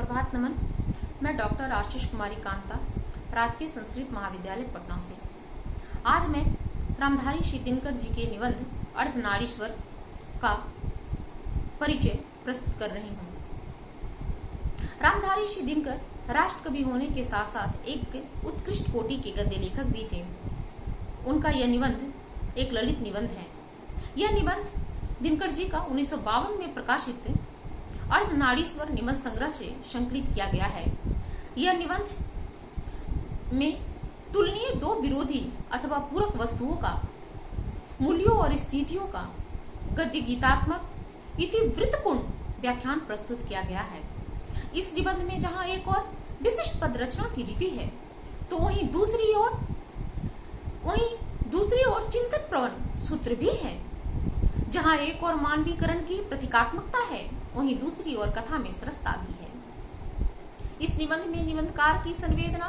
प्रभात नमन। मैं डॉक्टर आशीष कुमारी कांता, राजकीय संस्कृत महाविद्यालय पटना से। आज मैं रामधारी श्री दिनकर जी के निबंध अर्धनारीश्वर का परिचय प्रस्तुत कर रही हूँ। रामधारी श्री दिनकर राष्ट्र कवि होने के साथ साथ एक उत्कृष्ट कोटि के गद्य लेखक भी थे। उनका यह निबंध एक ललित निबंध है। यह निबंध दिनकर जी का 1952 में प्रकाशित अर्धनारीश्वर निबंध संग्रह से संकलित किया गया है। यह निबंध में तुलनीय दो विरोधी अथवा पूरक वस्तुओं का, मूल्यों और स्थितियों का गद्य गीतात्मक इतिवृत्तपूर्ण व्याख्यान प्रस्तुत किया गया है। इस निबंध में जहां एक और विशिष्ट पद रचना की रीति है, तो वहीं दूसरी ओर चिंतन प्रवण सूत्र भी है। जहां एक और मानवीकरण की प्रतीकात्मकता है, वहीं दूसरी ओर कथा में सरसता भी है। इस निबंध में निबंधकार की संवेदना,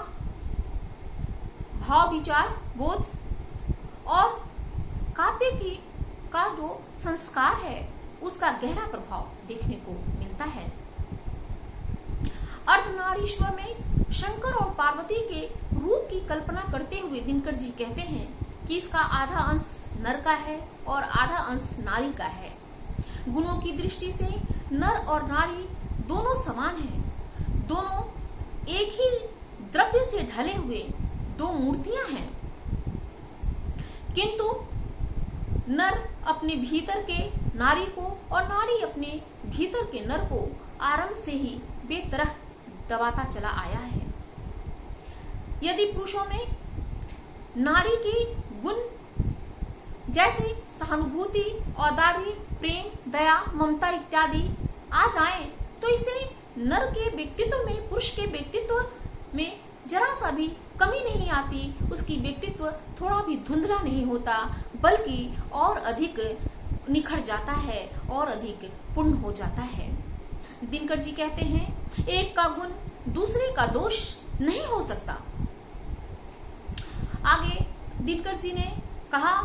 भाव, विचार, बोध और काव्य का जो संस्कार है, उसका गहरा प्रभाव देखने को मिलता है। अर्धनारीश्वर में शंकर और पार्वती के रूप की कल्पना करते हुए दिनकर जी कहते हैं कि इसका आधा अंश नर का है और आधा अंश नारी का है। गुणों की दृष्टि से नर और नारी दोनों समान हैं। दोनों एक ही द्रव्य से ढले हुए दो मूर्तियां हैं, किंतु नर अपने भीतर के नारी को और नारी अपने भीतर के नर को आरंभ से ही बेतरह दबाता चला आया है। यदि पुरुषों में नारी की गुण जैसे सहानुभूति, औदार्य, प्रेम, दया, ममता इत्यादि आ जाएं, तो इससे नर के व्यक्तित्व में, पुरुष के व्यक्तित्व में जरा सा भी कमी नहीं आती। उसकी व्यक्तित्व थोड़ा भी धुंधला नहीं होता, बल्कि और अधिक निखर जाता है और अधिक पूर्ण हो जाता है। दिनकर जी कहते हैं, एक का गुण दूसरे का दोष नहीं हो सकता। आगे दिनकर जी ने कहा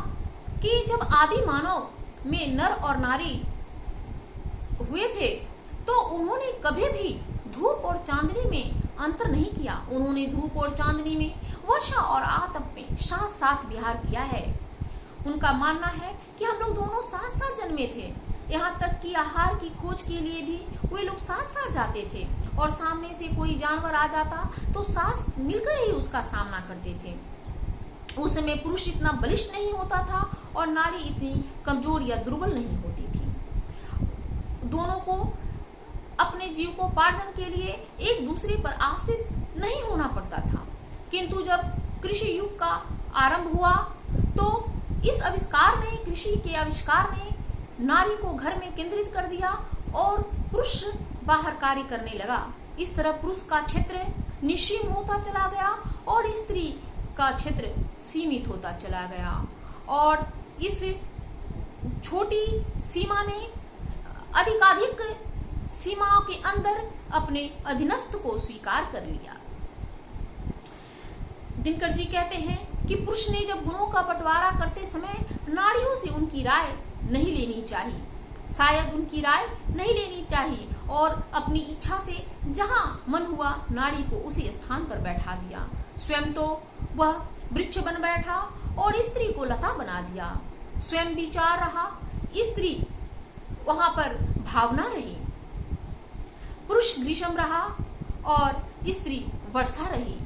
कि जब आदि मानव में नर और नारी हुए थे, तो उन्होंने कभी भी धूप और चांदनी में अंतर नहीं किया। उन्होंने धूप और चांदनी में, वर्षा और आतप में साथ साथ विहार किया है। उनका मानना है कि हम लोग दोनों साथ साथ जन्मे थे। यहाँ तक कि आहार की खोज के लिए भी वे लोग साथ साथ जाते थे, और सामने से कोई जानवर आ जाता तो साथ मिलकर ही उसका सामना करते थे। उस समय पुरुष इतना बलिष्ठ नहीं होता था और नारी इतनी कमजोर या दुर्बल नहीं होती थी। दोनों को अपने जीविकोपार्जन के लिए एक दूसरे पर आश्रित नहीं होना पड़ता था। किंतु जब कृषि युग का आरंभ हुआ, तो इस आविष्कार ने, कृषि के आविष्कार ने नारी को घर में केंद्रित कर दिया और पुरुष बाहर कार्य करने लगा। इस तरह पुरुष का क्षेत्र निश्चिम होता चला गया और स्त्री का क्षेत्र सीमित होता चला गया, और इस छोटी सीमा ने अधिकाधिक सीमाओं के अंदर अपने अधीनस्थ को स्वीकार कर लिया। दिनकर जी कहते हैं कि पुरुष ने जब गुणों का बंटवारा करते समय नारियों से उनकी राय नहीं लेनी चाहिए, शायद उनकी राय नहीं लेनी चाहिए, और अपनी इच्छा से जहां मन हुआ नारी को उसी स्थान पर बैठा दिया। स्वयं तो वह वृक्ष बन बैठा और स्त्री को लता बना दिया। स्वयं विचार रहा, स्त्री वहां पर भावना रही। पुरुष ग्रीष्म रहा और स्त्री वर्षा रही।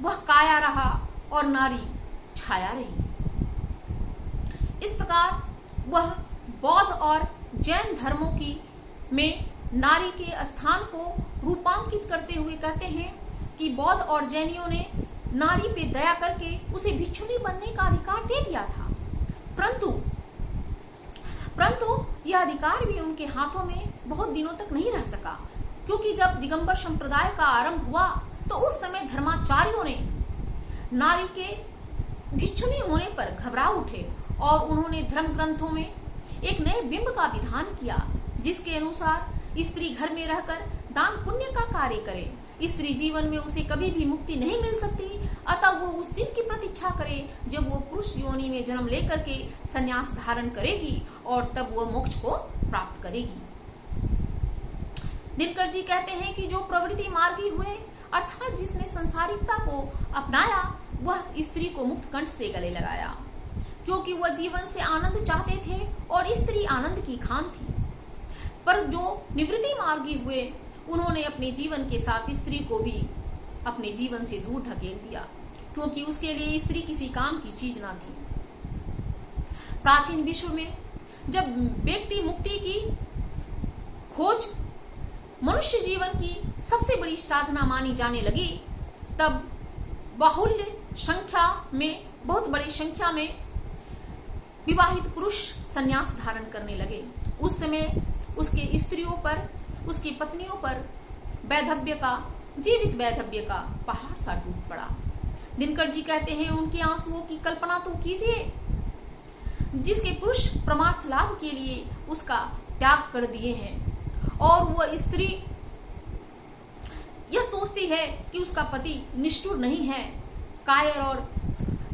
वह काया रहा और नारी छाया रही। इस प्रकार वह बौद्ध और जैन धर्मों की में नारी के स्थान को रूपांकित करते हुए कहते हैं कि बौद्ध और जैनियों ने नारी पे दया करके उसे भिक्षुणी बनने का अधिकार दे दिया था, परंतु यह अधिकार भी उनके हाथों में बहुत दिनों तक नहीं रह सका, क्योंकि जब दिगंबर संप्रदाय का आरंभ हुआ, तो उस समय धर्माचार्यों ने नारी के भिक्षुणी होने पर घबरा उठे और उन्होंने धर्म ग्रंथों में एक नए बिंब का विधान किया, जिसके अनुसार स्त्री घर में रहकर दान पुण्य का कार्य करे। स्त्री जीवन में उसे कभी भी मुक्ति नहीं मिल सकती, अतः वो उस दिन की प्रतीक्षा करे जब वो पुरुष योनि में जन्म लेकर के संन्यास धारण करेगी और तब वो मोक्ष को प्राप्त करेगी। दिनकर जी कहते हैं कि जो प्रवृत्ति मार्गी हुए अर्थात जिसने संसारिकता को अपनाया वह स्त्री को मुक्त कंठ से गले लगाया, क्योंकि वह जीवन से आनंद चाहते थे और स्त्री आनंद की खान थी। पर जो निवृत्ति मार्गी हुए उन्होंने अपने जीवन के साथ स्त्री को भी अपने जीवन से दूर ढकेल दिया, क्योंकि उसके लिए स्त्री किसी काम की चीज ना थी। प्राचीन विश्व में जब व्यक्ति मुक्ति की खोज मनुष्य जीवन की सबसे बड़ी साधना मानी जाने लगी, तब बाहुल्य संख्या में, बहुत बड़ी संख्या में विवाहित पुरुष संन्यास धारण करने लगे। उस समय उसके स्त्रियों पर, उसकी पत्नियों पर वैधव्य का, जीवित वैधव्य का पहाड़ सा टूट पड़ा। दिनकर जी कहते हैं उनके आंसुओं की कल्पना तो कीजिए, जिसके पुरुष परमार्थ लाभ के लिए उसका त्याग कर दिए हैं और वह स्त्री यह सोचती है कि उसका पति निष्ठुर नहीं है, कायर और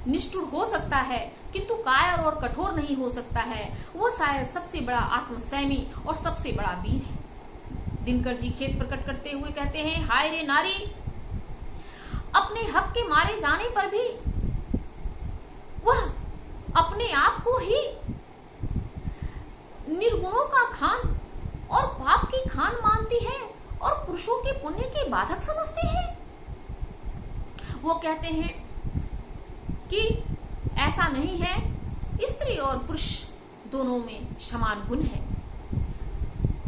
निष्ठुर हो सकता है किंतु कायर और कठोर नहीं हो सकता है। वो शायद सबसे बड़ा आत्मसैमी और सबसे बड़ा वीर है। दिनकर जी खेद प्रकट करते हुए कहते हैं, हाय रे नारी, अपने हक के मारे जाने पर भी वह अपने आप को ही निर्गुणों का खान और पाप की खान मानती है और पुरुषों के पुण्य की बाधक समझती है। वो कहते हैं कि ऐसा नहीं है, स्त्री और पुरुष दोनों में समान गुण है।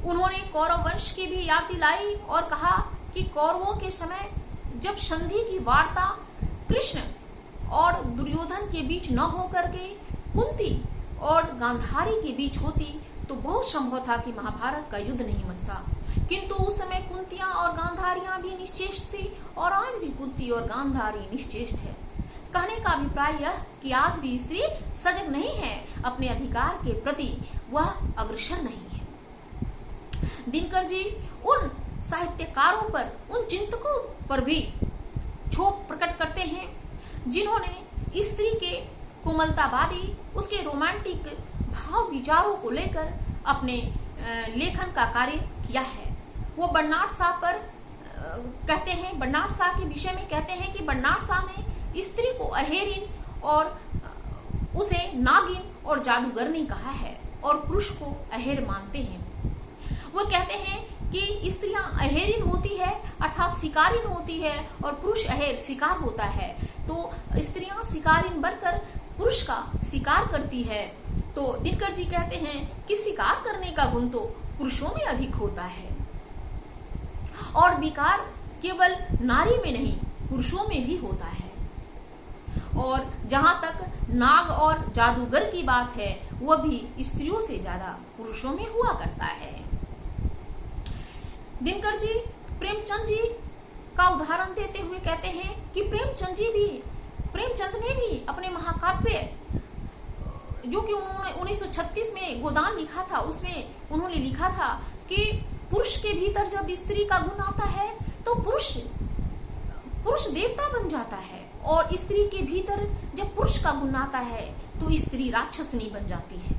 उन्होंने कौरव वंश की भी याद दिलाई और कहा कि कौरवों के समय जब संधि की वार्ता कृष्ण और दुर्योधन के बीच न होकर के कुंती और गांधारी के बीच होती तो बहुत संभव था कि महाभारत का युद्ध नहीं मचता, किंतु उस समय कुंतियां और गांधारियां भी निश्चेष्ट थी और आज भी कुंती और गांधारी निश्चेष्ट है। कहने का अभिप्राय यह कि आज भी स्त्री सजग नहीं है, अपने अधिकार के प्रति वह अग्रसर नहीं है। दिनकर जी उन साहित्यकारों पर, उन चिंतकों पर भी क्षोभ प्रकट करते हैं जिन्होंने स्त्री के कोमलतावादी, उसके रोमांटिक भाव विचारों को लेकर अपने लेखन का कार्य किया है। वो बर्नार्ड शाह पर कहते हैं, बर्नार्ड शाह के विषय में कहते हैं कि बर्नार्ड शाह ने स्त्री को अहेरिन और उसे नागिन और जादूगरनी कहा है और पुरुष को अहेर मानते हैं। वो कहते हैं कि स्त्रियां अहेरिन होती है अर्थात शिकारिन होती है और पुरुष अहेर शिकार होता है, तो स्त्रियां शिकारिन बनकर पुरुष का शिकार करती है। तो दिनकर जी कहते हैं कि शिकार करने का गुण तो पुरुषों में अधिक होता है और विकार केवल नारी में नहीं पुरुषों में भी होता है। और जहां तक नाग और जादूगर की बात है वह भी स्त्रियों से ज्यादा पुरुषों में हुआ करता है। दिनकर जी प्रेमचंद जी का उदाहरण देते हुए कहते हैं कि प्रेमचंद ने भी अपने महाकाव्य जो कि उन्होंने 1936 में गोदान लिखा था, उसमें उन्होंने लिखा था कि पुरुष के भीतर जब स्त्री का गुण आता है तो पुरुष देवता बन जाता है और स्त्री के भीतर जब पुरुष का गुण आता है तो स्त्री राक्षसनी बन जाती है।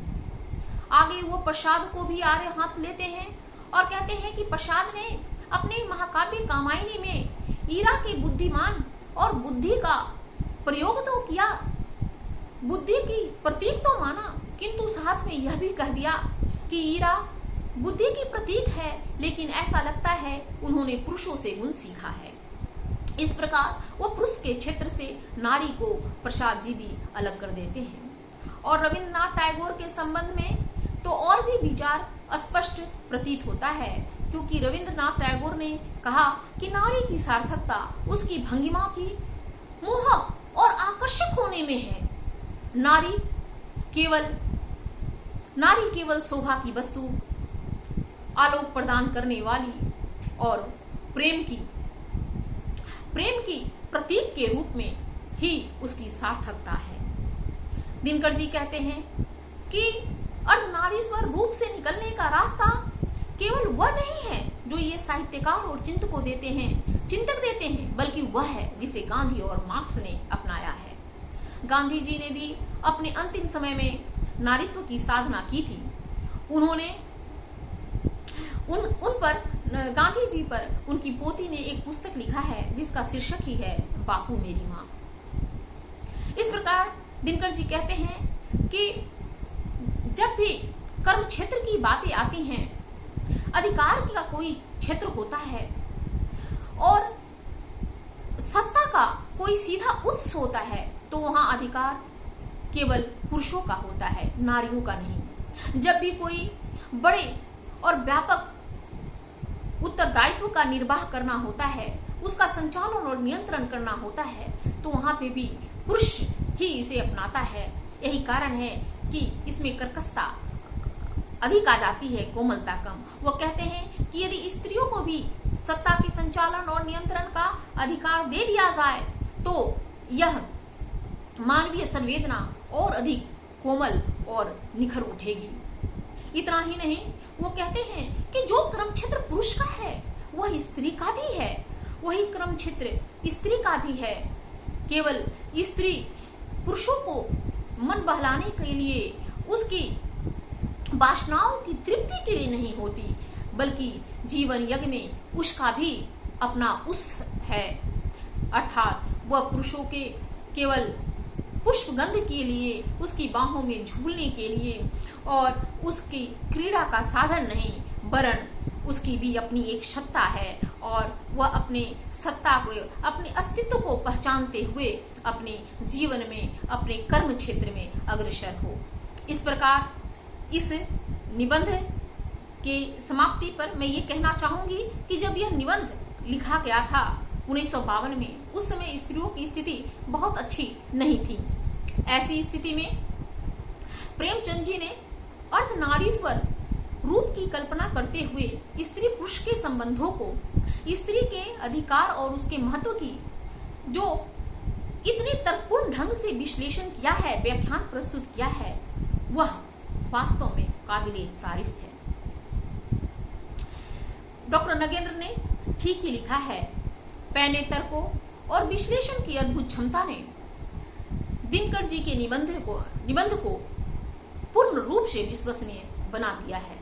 आगे वो प्रसाद को भी आरे हाथ लेते हैं और कहते हैं कि प्रसाद ने अपने महाकाव्य कामायनी में ईरा के बुद्धिमान और बुद्धि का प्रयोग तो किया, बुद्धि की प्रतीक तो माना, किंतु साथ में यह भी कह दिया कि ईरा बुद्धि की प्रतीक है, लेकिन ऐसा लगता है उन्होंने पुरुषों से गुण सीखा है। इस प्रकार वो पुरुष के क्षेत्र से नारी को प्रसाद जी भी अलग कर देते हैं। और रविंद्रनाथ टैगोर के संबंध में तो और भी विचार स्पष्ट प्रतीत होता है, क्योंकि रविंद्रनाथ टैगोर ने कहा कि नारी की सार्थकता उसकी भंगिमा की मोहक और आकर्षक होने में है। नारी केवल शोभा की वस्तु, आलोक प्रदान करने वाली और प्रेम की प्रतीक के रूप में ही उसकी सार्थकता है। दिनकर जी कहते हैं कि अर्धनारीश्वर रूप से निकलने का रास्ता केवल वह नहीं है जो ये साहित्यकार और चिंतक देते हैं, बल्कि वह है जिसे गांधी और मार्क्स ने अपनाया है। गांधी जी ने भी अपने अंतिम समय में नारीत्व की साधना की थी। उन्होंने उन पर गांधी जी पर उनकी पोती ने एक पुस्तक लिखा है जिसका शीर्षक ही है बापू मेरी माँ। इस प्रकार दिनकर जी कहते हैं कि जब भी कर्म क्षेत्र की बातें आती हैं, अधिकार का कोई क्षेत्र होता है और सत्ता का कोई सीधा उत्स होता है, तो वहां अधिकार केवल पुरुषों का होता है, नारियों का नहीं। जब भी कोई बड़े और व्यापक उत्तरदायित्व का निर्वाह करना होता है, उसका संचालन और नियंत्रण करना होता है, तो वहां पे भी पुरुष ही इसे अपनाता है। यही कारण है कि इसमें कर्कशता अधिक आ जाती है, कोमलता कम। वो कहते हैं कि यदि स्त्रियों को भी सत्ता के संचालन और नियंत्रण का अधिकार दे दिया जाए तो यह मानवीय संवेदना और अधिक कोमल और निखर उठेगी। इतना ही नहीं, वो कहते हैं कि जो कर्म क्षेत्र पुरुष का है वह स्त्री का भी है, वही कर्म क्षेत्र स्त्री का भी है। केवल स्त्री पुरुषों को मन बहलाने के लिए, उसकी वासनाओं की तृप्ति के लिए नहीं होती, बल्कि जीवन यज्ञ में उसका भी अपना उस है, अर्थात वह पुरुषों के केवल पुष्पगंध के लिए, उसकी बाहों में झूलने के लिए और उसकी क्रीड़ा का साधन नहीं, वरन उसकी भी अपनी एक सत्ता है और वह अपने सत्ता को, अपने अस्तित्व को पहचानते हुए अपने जीवन में, अपने कर्म क्षेत्र में अग्रसर हो। इस प्रकार इस निबंध के समाप्ति पर मैं ये कहना चाहूंगी कि जब यह निबंध लिखा गया था 1952 में, उस समय स्त्रियों की स्थिति बहुत अच्छी नहीं थी। ऐसी स्थिति में प्रेमचंद जी ने अर्धनारीश्वर रूप की कल्पना करते हुए स्त्री पुरुष के संबंधों को, स्त्री के अधिकार और उसके महत्व की जो इतने तर्कपूर्ण ढंग से विश्लेषण किया है, व्याख्यान प्रस्तुत किया है, वह वास्तव में काबिले तारीफ है। डॉक्टर नगेंद्र ने ठीक ही लिखा है, पैने तर्कों और विश्लेषण की अद्भुत क्षमता ने दिनकर जी के निबंध को पूर्ण रूप से विश्वसनीय बना दिया है।